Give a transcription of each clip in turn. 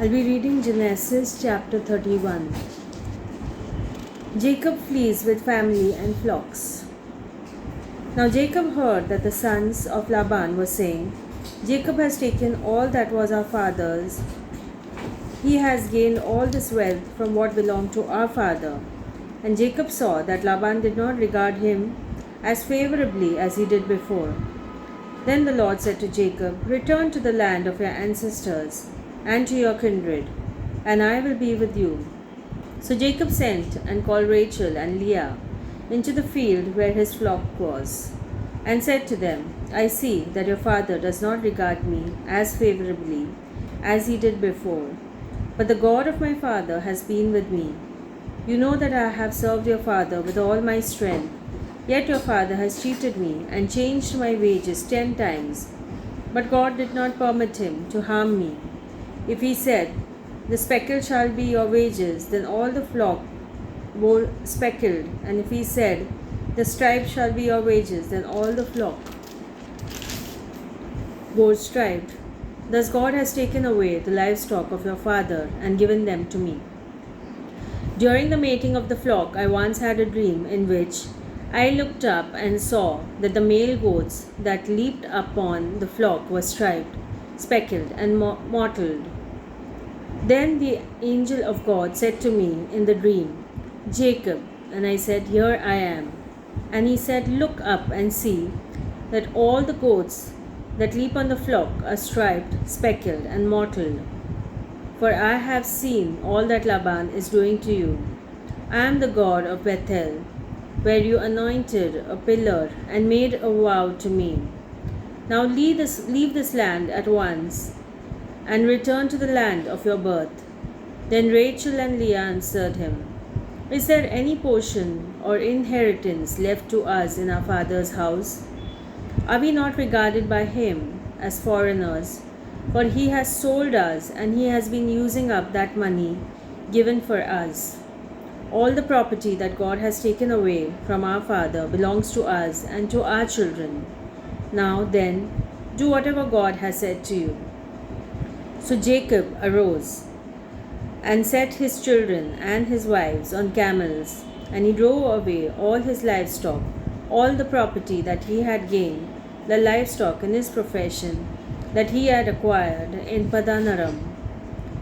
I'll be reading Genesis chapter 31. Jacob flees with family and flocks. Now Jacob heard that the sons of Laban were saying, Jacob has taken all that was our father's. He has gained all this wealth from what belonged to our father. And Jacob saw that Laban did not regard him as favorably as he did before. Then the Lord said to Jacob, Return to the land of your ancestors and to your kindred, and I will be with you. So Jacob sent and called Rachel and Leah into the field where his flock was, and said to them, I see that your father does not regard me as favorably as he did before, but the God of my father has been with me. You know that I have served your father with all my strength, yet your father has cheated me and changed my wages 10 times. But God did not permit him to harm me. If he said, The speckled shall be your wages, then all the flock bore speckled. And if he said, The striped shall be your wages, then all the flock bore striped. Thus God has taken away the livestock of your father and given them to me. During the mating of the flock, I once had a dream in which I looked up and saw that the male goats that leaped upon the flock were striped, speckled, and mottled. Then the angel of God said to me in the dream, Jacob, and I said, Here I am. And he said, Look up and see that all the goats that leap on the flock are striped, speckled, and mottled. For I have seen all that Laban is doing to you. I am the God of Bethel, where you anointed a pillar and made a vow to me. Now leave this land at once and return to the land of your birth. Then Rachel and Leah answered him, Is there any portion or inheritance left to us in our father's house? Are we not regarded by him as foreigners? For he has sold us, and he has been using up that money given for us. All the property that God has taken away from our father belongs to us and to our children. Now then, do whatever God has said to you. So Jacob arose and set his children and his wives on camels, and he drove away all his livestock, all the property that he had gained, the livestock in his profession that he had acquired in Paddan Aram,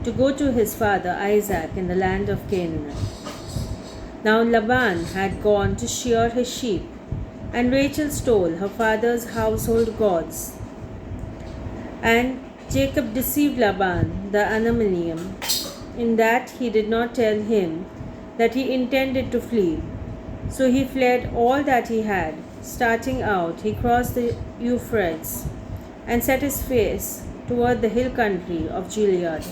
to go to his father Isaac in the land of Canaan. Now Laban had gone to shear his sheep, and Rachel stole her father's household gods. And Jacob deceived Laban the Aramean, in that he did not tell him that he intended to flee. So he fled all that he had. Starting out, he crossed the Euphrates and set his face toward the hill country of Gilead.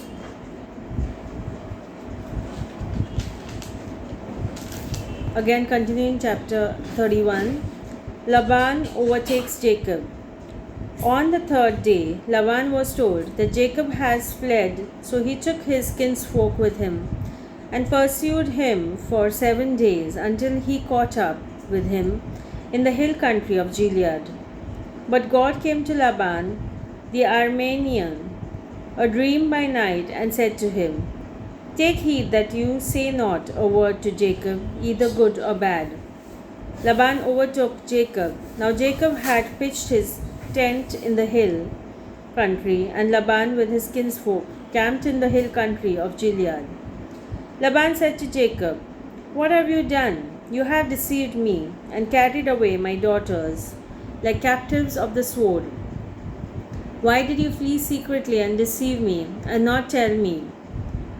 Again, continuing chapter 31, Laban overtakes Jacob. On the third day, Laban was told that Jacob has fled, so he took his kinsfolk with him and pursued him for 7 days until he caught up with him in the hill country of Gilead. But God came to Laban the Aramean, a dream by night, and said to him, Take heed that you say not a word to Jacob, either good or bad. Laban overtook Jacob. Now Jacob had pitched his tent in the hill country, and Laban with his kinsfolk camped in the hill country of Gilead. Laban said to Jacob, What have you done? You have deceived me and carried away my daughters like captives of the sword. Why did you flee secretly and deceive me and not tell me?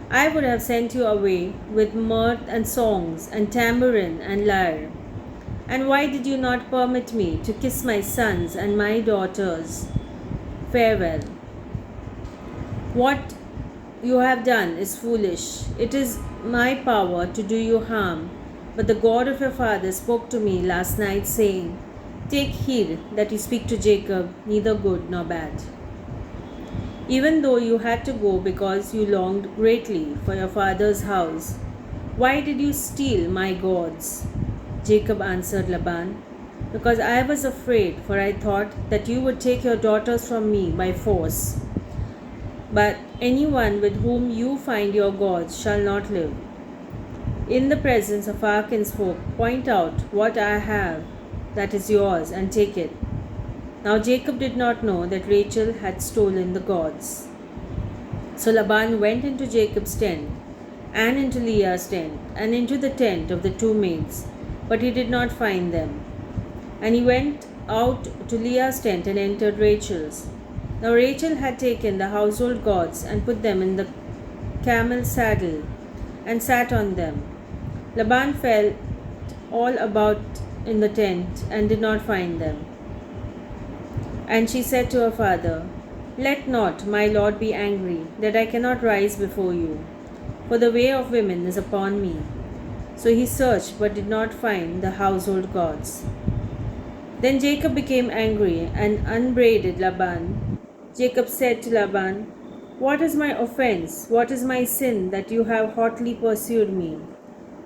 I would have sent you away with mirth and songs and tambourine and lyre. And why did you not permit me to kiss my sons and my daughters farewell? What you have done is foolish. It is my power to do you harm. But the God of your father spoke to me last night, saying, Take heed that you speak to Jacob neither good nor bad. Even though you had to go because you longed greatly for your father's house, why did you steal my gods? Jacob answered Laban, Because I was afraid, for I thought that you would take your daughters from me by force. but anyone with whom you find your gods shall not live. In the presence of our kinsfolk, point out what I have that is yours and take it. Now Jacob did not know that Rachel had stolen the gods. So Laban went into Jacob's tent, and into Leah's tent, and into the tent of the two maids, but he did not find them. And he went out to Leah's tent and entered Rachel's. Now Rachel had taken the household gods and put them in the camel's saddle and sat on them. Laban felt all about in the tent and did not find them. And she said to her father, Let not my lord be angry, that I cannot rise before you, for the way of women is upon me. So he searched but did not find the household gods. Then Jacob became angry and upbraided Laban. Jacob said to Laban, What is my offense? What is my sin that you have hotly pursued me?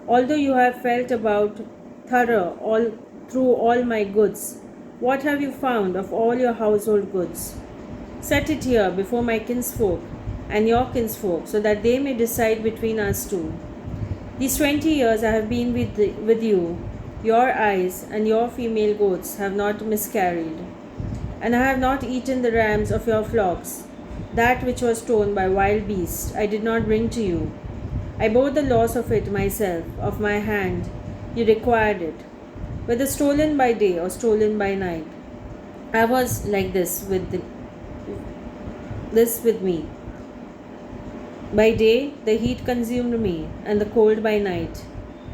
Although you have felt about through all my goods, what have you found of all your household goods? Set it here before my kinsfolk and your kinsfolk, so that they may decide between us two. These 20 years I have been with you. Your eyes and your female goats have not miscarried, and I have not eaten the rams of your flocks. That which was torn by wild beasts I did not bring to you. I bore the loss of it myself, of my hand. You required it, whether stolen by day or stolen by night. I was like this with me. By day the heat consumed me, and the cold by night,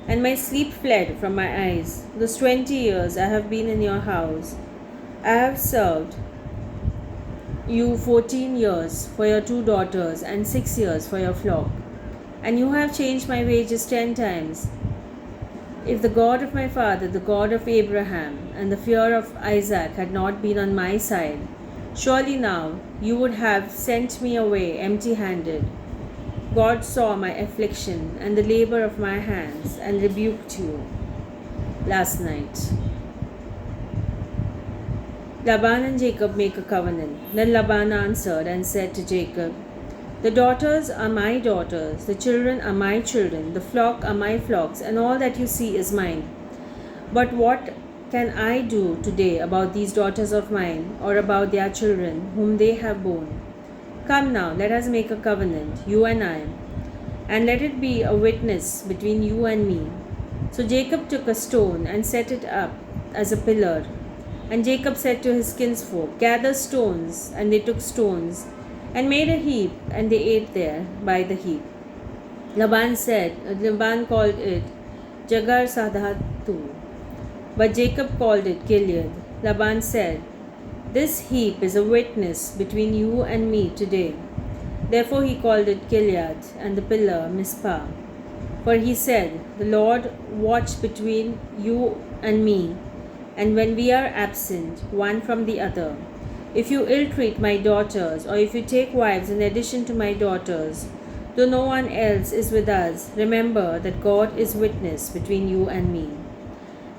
and my sleep fled from my eyes. Those 20 years I have been in your house. I have served you 14 years for your 2 daughters and 6 years for your flock, and you have changed my wages 10 times. If the God of my father, the God of Abraham, and the fear of Isaac had not been on my side, surely now you would have sent me away empty-handed. God saw my affliction and the labor of my hands and rebuked you. Last night. Laban and Jacob make a covenant. Then Laban answered and said to Jacob, The daughters are my daughters, the children are my children, the flock are my flocks, and all that you see is mine. But what can I do today about these daughters of mine, or about their children, whom they have borne? Come now, let us make a covenant, you and I, and let it be a witness between you and me. So Jacob took a stone and set it up as a pillar. And Jacob said to his kinsfolk, Gather stones. And they took stones and made a heap, and they ate there by the heap. Laban called it Jagar Sadhatu, but Jacob called it Gilead. Laban said, This heap is a witness between you and me today. Therefore he called it Gilead, and the pillar Mizpah. For he said, The Lord watch between you and me, and when we are absent one from the other. If you ill-treat my daughters, or if you take wives in addition to my daughters, though no one else is with us, remember that God is witness between you and me.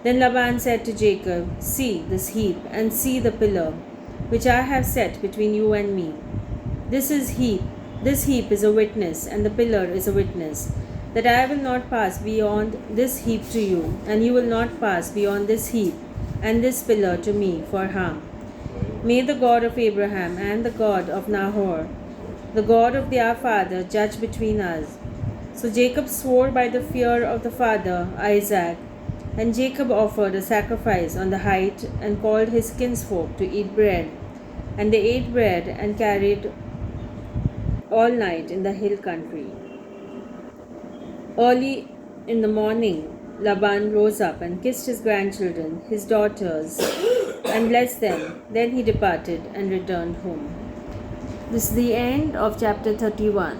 Then Laban said to Jacob, See this heap, and see the pillar, which I have set between you and me. This heap is a witness, and the pillar is a witness, that I will not pass beyond this heap to you, and you will not pass beyond this heap and this pillar to me for harm. May the God of Abraham and the God of Nahor, the God of their father, judge between us. So Jacob swore by the fear of the father, Isaac, and Jacob offered a sacrifice on the height and called his kinsfolk to eat bread. And they ate bread and carried all night in the hill country. Early in the morning, Laban rose up and kissed his grandchildren, his daughters, and blessed them. Then he departed and returned home. This is the end of chapter 31.